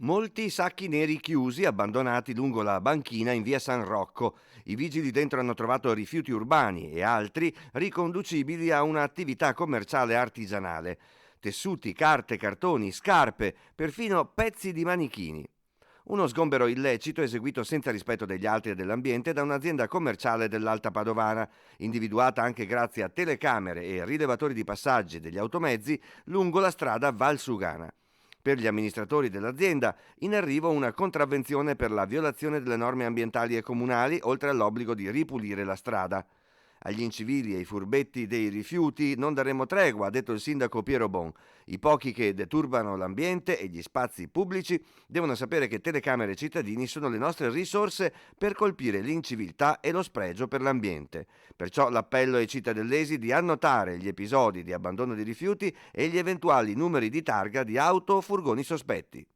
Molti sacchi neri chiusi abbandonati lungo la banchina in via San Rocco. I vigili dentro hanno trovato rifiuti urbani e altri riconducibili a un'attività commerciale artigianale. Tessuti, carte, cartoni, scarpe, perfino pezzi di manichini. Uno sgombero illecito eseguito senza rispetto degli altri e dell'ambiente da un'azienda commerciale dell'Alta Padovana, individuata anche grazie a telecamere e rilevatori di passaggi degli automezzi lungo la strada Valsugana. Per gli amministratori dell'azienda in arrivo una contravvenzione per la violazione delle norme ambientali e comunali, oltre all'obbligo di ripulire la strada. Agli incivili e ai furbetti dei rifiuti non daremo tregua, ha detto il sindaco Piero Bon. I pochi che deturbano l'ambiente e gli spazi pubblici devono sapere che telecamere e cittadini sono le nostre risorse per colpire l'inciviltà e lo spregio per l'ambiente. Perciò l'appello ai cittadellesi di annotare gli episodi di abbandono di rifiuti e gli eventuali numeri di targa di auto o furgoni sospetti.